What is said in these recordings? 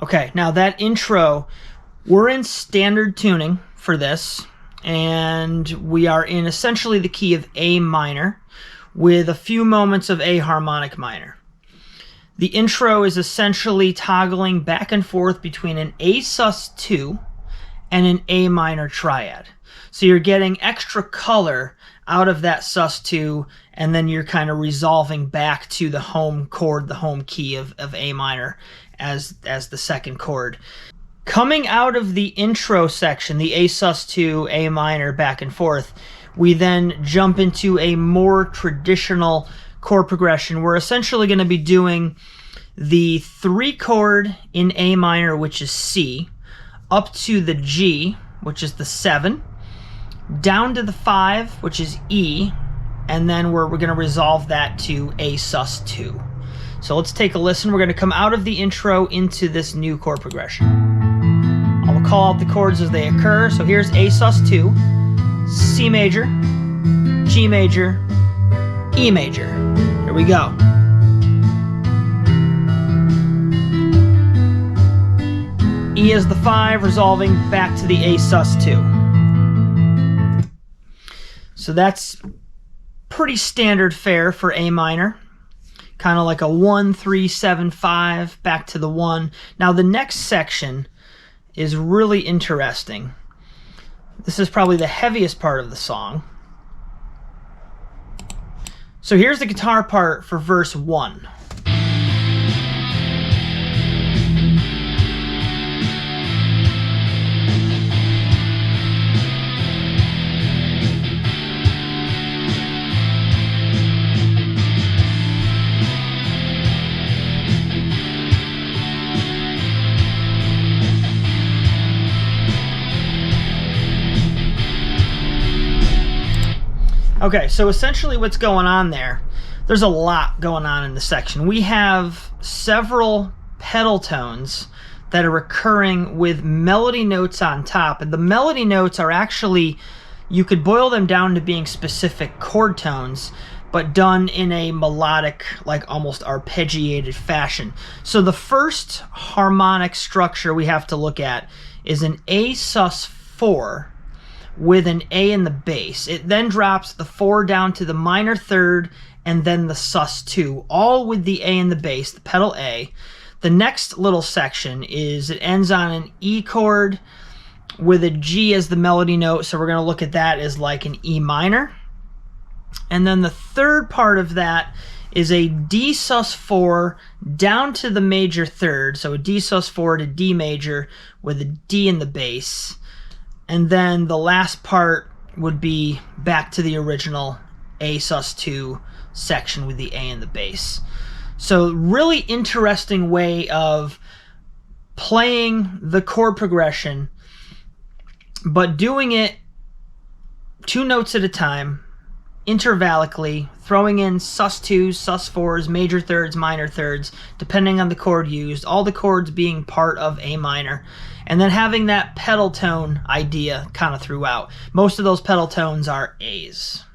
Okay, now that intro, we're in standard tuning for this, and we are in essentially the key of A minor with a few moments of A harmonic minor. The intro is essentially toggling back and forth between an A sus2 and an A minor triad. So you're getting extra color out of that sus2, and then you're kind of resolving back to the home chord, the home key of A minor as the second chord. Coming out of the intro section, the A sus2, A minor, back and forth, we then jump into a more traditional chord progression. We're essentially going to be doing the 3 chord in A minor, which is C, up to the G, which is the 7, down to the 5, which is E, and then we're going to resolve that to A sus2. So let's take a listen. We're going to come out of the intro into this new chord progression. I will call out the chords as they occur. So here's A sus2, C major, G major, E major. Here we go. E is the 5, resolving back to the A sus2. So that's pretty standard fare for A minor. Kind of like a 1, 3, 7, 5, back to the 1. Now the next section is really interesting. This is probably the heaviest part of the song. So here's the guitar part for verse 1. Okay, so essentially what's going on there's a lot going on in the section. We have several pedal tones that are recurring with melody notes on top, and the melody notes are actually, you could boil them down to being specific chord tones, but done in a melodic, like almost arpeggiated fashion. So the first harmonic structure we have to look at is an A sus4 with an A in the bass. It then drops the 4 down to the minor third and then the sus2, all with the A in the bass, the pedal A. The next little section is, it ends on an E chord with a G as the melody note, so we're going to look at that as like an E minor. And then the third part of that is a D sus4 down to the major third, so a D sus4 to D major with a D in the bass. And then the last part would be back to the original A sus2 section with the A in the bass. So really interesting way of playing the chord progression, but doing it 2 notes at a time, intervallically, throwing in sus2s, sus4s, major thirds, minor thirds, depending on the chord used, all the chords being part of A minor, and then having that pedal tone idea kind of throughout. Most of those pedal tones are A's,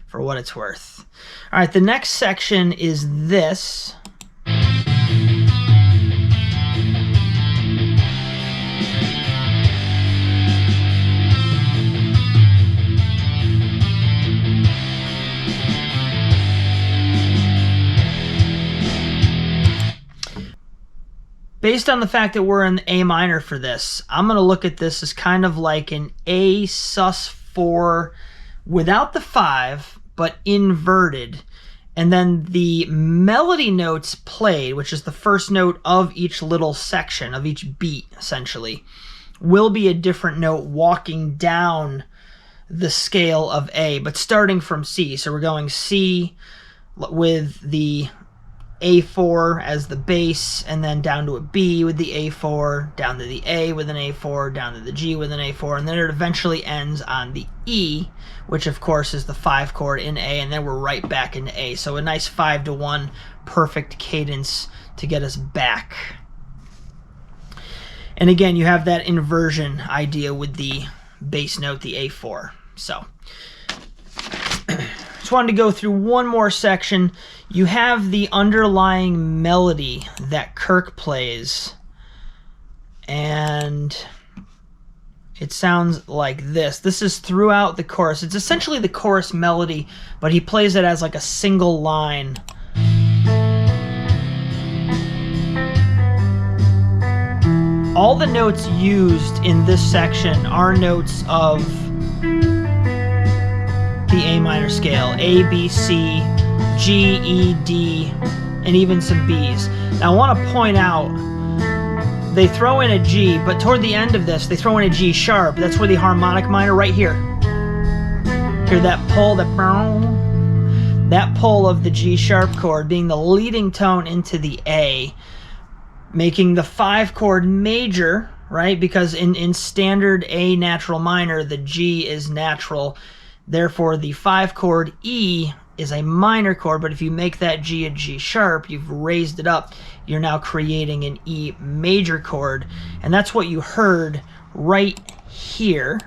for what it's worth. All right, the next section is this. Based on the fact that we're in A minor for this, I'm going to look at this as kind of like an A sus4 without the 5, but inverted. And then the melody notes played, which is the first note of each little section, of each beat, essentially, will be a different note walking down the scale of A, but starting from C. So we're going C with the A4 as the bass, and then down to a B with the A4, down to the A with an A4, down to the G with an A4, and then it eventually ends on the E, which of course is the 5 chord in A, and then we're right back into A. So a nice 5-to-1 perfect cadence to get us back. And again, you have that inversion idea with the bass note, the A4. So just wanted to go through one more section. You have the underlying melody that Kirk plays And it sounds like this. This is throughout the chorus. It's essentially the chorus melody, but he plays it as like a single line. All the notes used in this section are notes of the A minor scale. A, B, C, G, E, D, and even some Bs. Now I want to point out, they throw in a G, but toward the end of this, they throw in a G sharp. That's where the harmonic minor, right here. Hear that pull, that pull of the G sharp chord being the leading tone into the A, making the 5 chord major, right? Because in standard A natural minor, the G is natural. Therefore, the 5 chord E is a minor chord, but if you make that G a G sharp, you've raised it up. You're now creating an E major chord, and that's what you heard right here.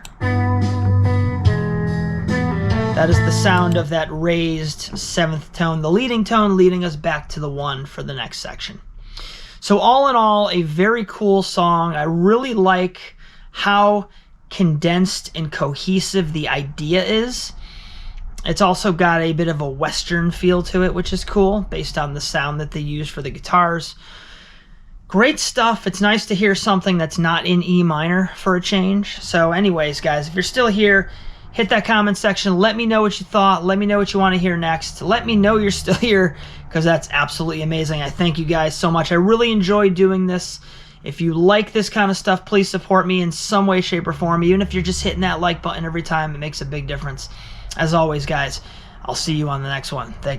That is the sound of that raised 7th tone, the leading tone, leading us back to the 1 for the next section. So all in all, a very cool song. I really like how condensed and cohesive the idea is. It's also got a bit of a Western feel to it, which is cool, based on the sound that they use for the guitars. Great stuff. It's nice to hear something that's not in E minor for a change. So anyways, guys, if you're still here, hit that comment section. Let me know what you thought. Let me know what you want to hear next. Let me know you're still here, because that's absolutely amazing. I thank you guys so much. I really enjoy doing this. If you like this kind of stuff, please support me in some way, shape, or form. Even if you're just hitting that like button every time, it makes a big difference. As always, guys, I'll see you on the next one. Thank you.